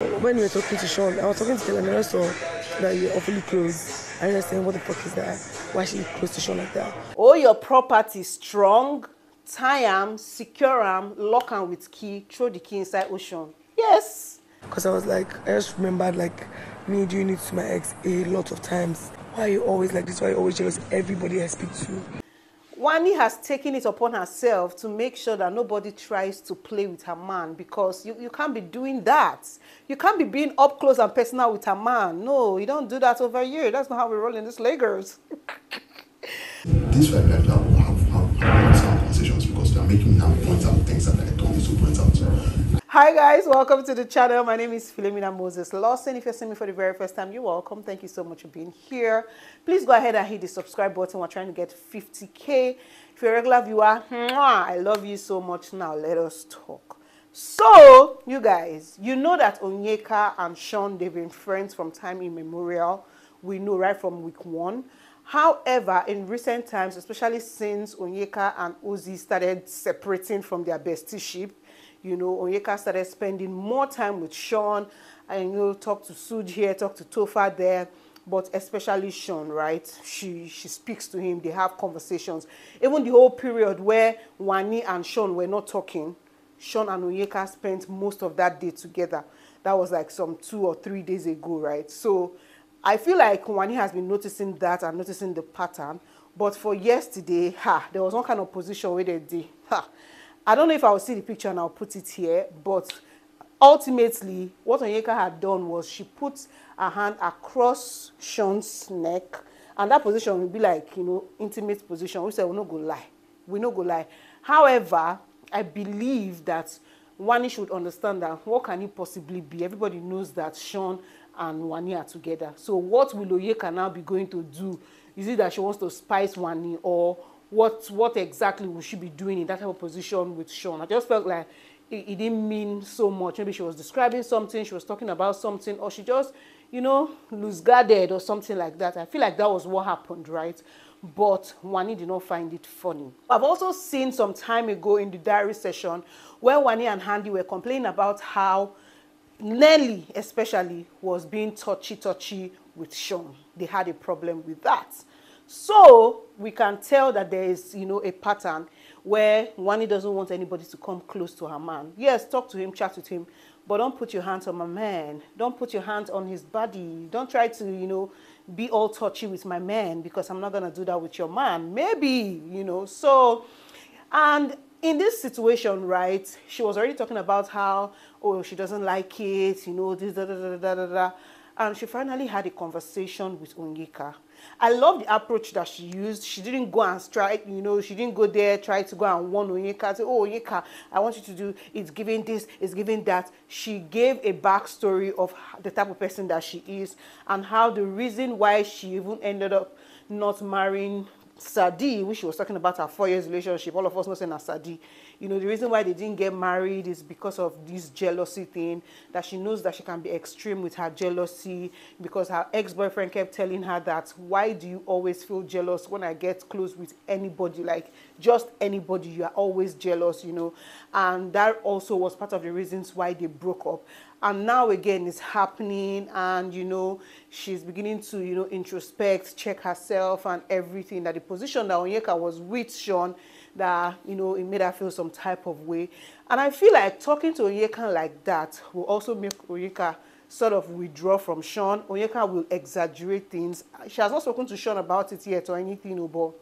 When you were talking to Sean, I was talking to him and I saw that you're awfully close. I understand what the fuck is that? Why should you close to Sean like that? Oh, your property strong, tie am, secure am, lock am with key, throw the key inside ocean. Yes. Because I was like, I just remembered like me doing it to my ex a lot of times. Why are you always like this? Why are you always jealous? Everybody I speak to. Wanni has taken it upon herself to make sure that nobody tries to play with her man, because you can't be doing that. You can't be being up close and personal with her man. No, you don't do that over here. That's not how we roll in this Lagos. This way, like, I will have some conversations because they are making me now point out things that I don't need to point out. Hi guys, welcome to the channel. My name is Philomina Moses Lawson. If you're seeing me for the very first time, you're welcome. Thank you so much for being here. Please go ahead and hit the subscribe button. We're trying to get 50K. If you're a regular viewer, I love you so much. Now let us talk. So, you guys, you know that Onyeka and Sean, they've been friends from time immemorial. We know right from week 1. However, in recent times, especially since Onyeka and Ozzy started separating from their bestie-ship, you know, Onyeka started spending more time with Sean, and you know, talk to Suj here, talk to Tofa there, but especially Sean, right? She speaks to him, they have conversations. Even the whole period where Wanni and Sean were not talking, Sean and Onyeka spent most of that day together. That was like some 2 or 3 days ago, right? So I feel like Wanni has been noticing that and noticing the pattern. But for yesterday, there was one kind of position where they did. I don't know if I'll see the picture and I'll put it here, but ultimately, what Onyeka had done was she put her hand across Sean's neck, and that position will be like, you know, intimate position. We said, we're not going to lie. We're not going to lie. However, I believe that Wanni should understand that what can it possibly be? Everybody knows that Sean and Wanni are together. So what will Onyeka now be going to do? Is it that she wants to spice Wanni, or what exactly will she be doing in that type of position with Sean? I just felt like it didn't mean so much. Maybe she was describing something, she was talking about something, or she just, you know, loose-guarded or something like that. I feel like that was what happened, right? But Wanni did not find it funny. I've also seen some time ago in the diary session where Wanni and Handy were complaining about how Nelly especially was being touchy with Sean. They had a problem with that. So we can tell that there is, you know, a pattern where Wanni doesn't want anybody to come close to her man. Yes, talk to him, chat with him, but don't put your hands on my man. Don't put your hands on his body. Don't try to, you know, be all touchy with my man, because I'm not going to do that with your man. Maybe, you know. So, and in this situation, right, she was already talking about how, oh, she doesn't like it, you know, this, da. And she finally had a conversation with Onyeka. I love the approach that she used. She didn't go and strike, you know, she didn't go there, try to go and warn Onyeka, say, oh, Onyeka, I want you to do, it's giving this, it's giving that. She gave a backstory of the type of person that she is, and how the reason why she even ended up not marrying Sadi, which she was talking about her 4 years relationship. All of us know saying Sadi. You know, the reason why they didn't get married is because of this jealousy thing, that she knows that she can be extreme with her jealousy, because her ex-boyfriend kept telling her that, why do you always feel jealous when I get close with anybody, like just anybody, you are always jealous, you know. And that also was part of the reasons why they broke up. And now again it's happening, and you know, she's beginning to, you know, introspect, check herself and everything, that the position that Onyeka was with Sean, that, you know, it made her feel some type of way. And I feel like talking to Onyeka like that will also make Onyeka sort of withdraw from Sean. Onyeka will exaggerate things. She has not spoken to Sean about it yet or anything, but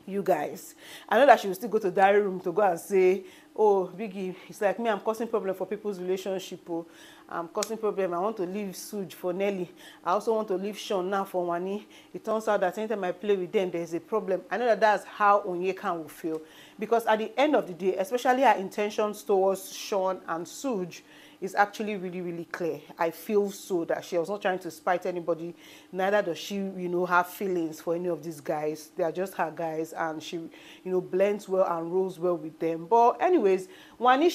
you guys, I know that she will still go to the diary room to go and say, oh, Biggie, it's like me, I'm causing problem for people's relationship. Oh, I'm causing problem. I want to leave Suj for Nelly. I also want to leave Sean now for Wanni. It turns out that anytime I play with them, there's a problem. I know that that's how Onyeka will feel. Because at the end of the day, especially her intentions towards Sean and Suj is actually really, really clear. I feel so that she was not trying to spite anybody. Neither does she, you know, have feelings for any of these guys. They are just her guys, and she, you know, blends well and rolls well with them. But anyways, Wanni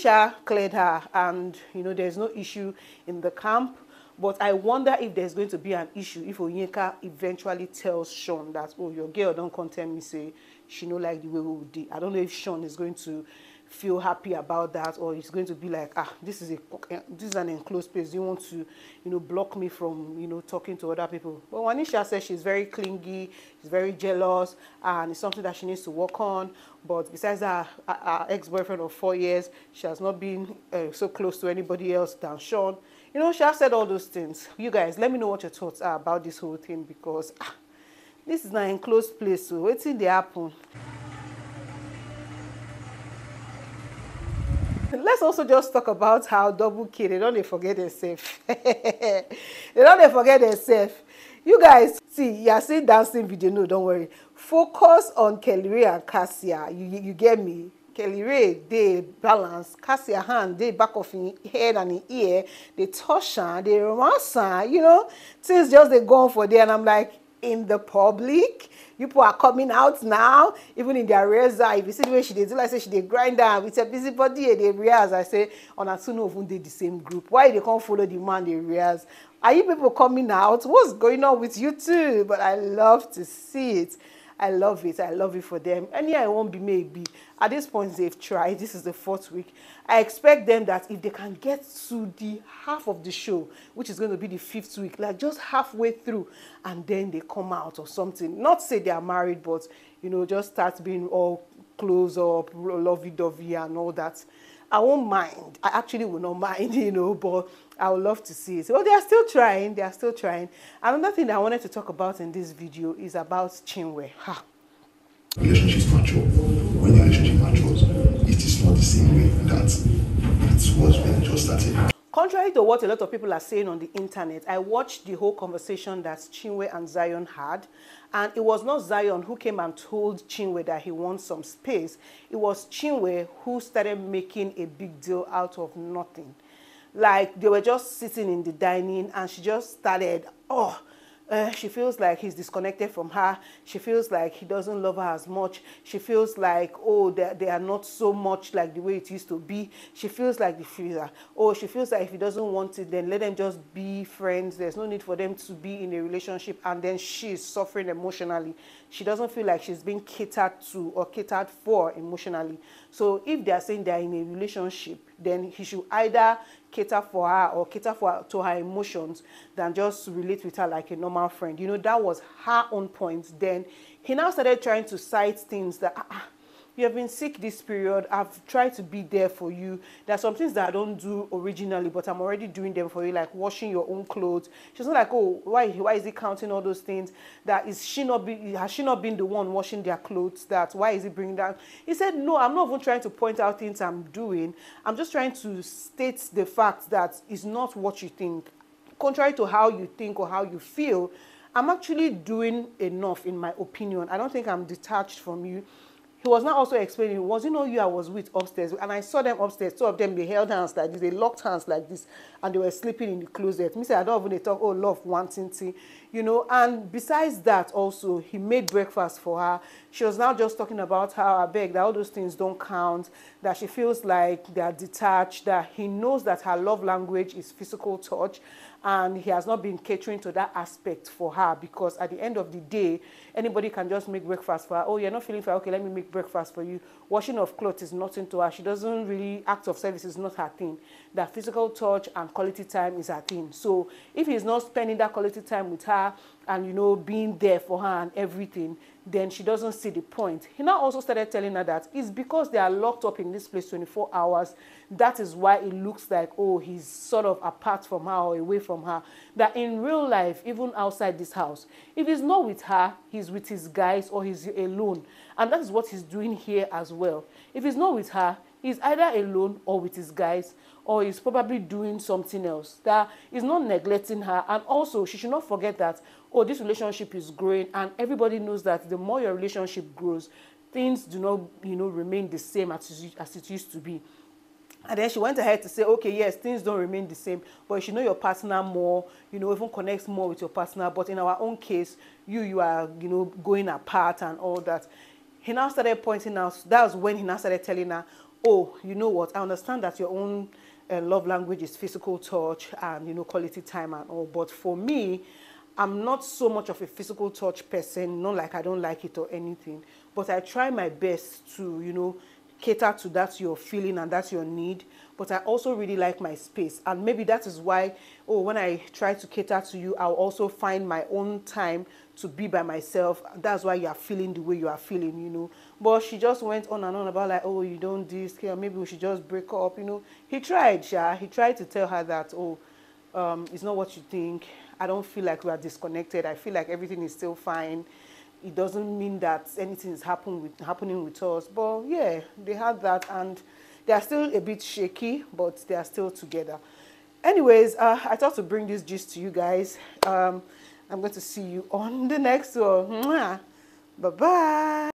cleared her, and, you know, there's no issue in the camp. But I wonder if there's going to be an issue if Onyeka eventually tells Sean that, oh, your girl don't come tell me, say, she no like the way we do. I don't know if Sean is going to feel happy about that, or he's going to be like, this is an enclosed place. You want to, block me from, talking to other people. But Wanisha says she's very clingy, she's very jealous, and it's something that she needs to work on. But besides her ex-boyfriend of 4 years, she has not been so close to anybody else than Sean. She has said all those things. You guys, let me know what your thoughts are about this whole thing, because this is an enclosed place, so what's in the happen? Let's also just talk about how Doublekay, they don't forget themselves. They don't forget themselves. You guys, see, you are seeing dancing video. No, don't worry. Focus on Kelly Ray and Cassia. You get me? Kelly Ray, they balance. Cassia hand, they back of his head and his ear. They touch her, they romance her. Things just they go on for there. And I'm like, in the public, people are coming out now, even in their razor. If you see the way she did, like say she did grind down with a busy body, they realize. I say, on a soon of they the same group. Why they can't follow the man they realize? Are you people coming out? What's going on with you too? But I love to see it. I love it. I love it for them. And yeah, it won't be maybe. At this point, they've tried. This is the 4th week. I expect them that if they can get to the half of the show, which is going to be the 5th week, like just halfway through, and then they come out or something. Not say they are married, but, just start being all close up, lovey-dovey and all that. I won't mind. I actually will not mind, but I would love to see it. Well, they are still trying. They are still trying. Another thing that I wanted to talk about in this video is about Chinwe. Relationships mature. When the relationship matures, it is not the same way that it was when it just started. Contrary to what a lot of people are saying on the internet, I watched the whole conversation that Chinwe and Zion had, and it was not Zion who came and told Chinwe that he wants some space. It was Chinwe who started making a big deal out of nothing. Like, they were just sitting in the dining, and she just started, she feels like he's disconnected from her. She feels like he doesn't love her as much. She feels like, they are not so much like the way it used to be. She feels like she feels like if he doesn't want it, then let them just be friends. There's no need for them to be in a relationship. And then she's suffering emotionally. She doesn't feel like she's being catered to or catered for emotionally. So if they are saying they are in a relationship, then he should either cater for her or cater to her emotions than just relate with her like a normal friend. That was her own point. Then he now started trying to cite things that you have been sick this period. I've tried to be there for you. There are some things that I don't do originally, but I'm already doing them for you, like washing your own clothes. She's not like, why is he counting all those things? Has she not been the one washing their clothes? Why is he bringing that? He said, no, I'm not even trying to point out things I'm doing. I'm just trying to state the fact that it's not what you think. Contrary to how you think or how you feel, I'm actually doing enough, in my opinion. I don't think I'm detached from you. He was now also explaining, was you I was with upstairs, and I saw them upstairs. 2 of them, they held hands like this, they locked hands like this, and they were sleeping in the closet. Me say, I don't even talk, love, wanting to, And besides that, also, he made breakfast for her. She was now just talking about how I beg that all those things don't count, that she feels like they are detached, that he knows that her love language is physical touch, and he has not been catering to that aspect for her, because at the end of the day, anybody can just make breakfast for her. Oh, you're not feeling fine? Okay, let me make breakfast for you. Washing of clothes is nothing to her. She doesn't really, act of service is not her thing. That physical touch and quality time is her thing. So if he's not spending that quality time with her and, being there for her and everything, then she doesn't see the point. He now also started telling her that it's because they are locked up in this place 24 hours. That is why it looks like, he's sort of apart from her or away from her. That in real life, even outside this house, if he's not with her, he's with his guys or he's alone. And that is what he's doing here as well. If he's not with her, he's either alone or with his guys, or he's probably doing something else. That is not neglecting her. And also, she should not forget that, this relationship is growing, and everybody knows that the more your relationship grows, things do not, remain the same as it used to be. And then she went ahead to say, okay, yes, things don't remain the same, but you should know your partner more, even connect more with your partner. But in our own case, you are, going apart and all that. He now started pointing out, that was when he now started telling her, you know what, I understand that your own love language is physical touch and, quality time and all. But for me, I'm not so much of a physical touch person, not like I don't like it or anything. But I try my best to, cater to that your feeling and that's your need, but I also really like my space. And maybe that is why, when I try to cater to you, I'll also find my own time to be by myself. That's why you are feeling the way you are feeling, you know. But she just went on and on about like, oh, you don't this, maybe we should just break up, you know. He tried to tell her that, it's not what you think. I don't feel like we are disconnected. I feel like everything is still fine. It doesn't mean that anything is happening with us. But yeah, they had that, and they are still a bit shaky, but they are still together. Anyways, I thought to bring this gist to you guys. I'm going to see you on the next one. Bye-bye.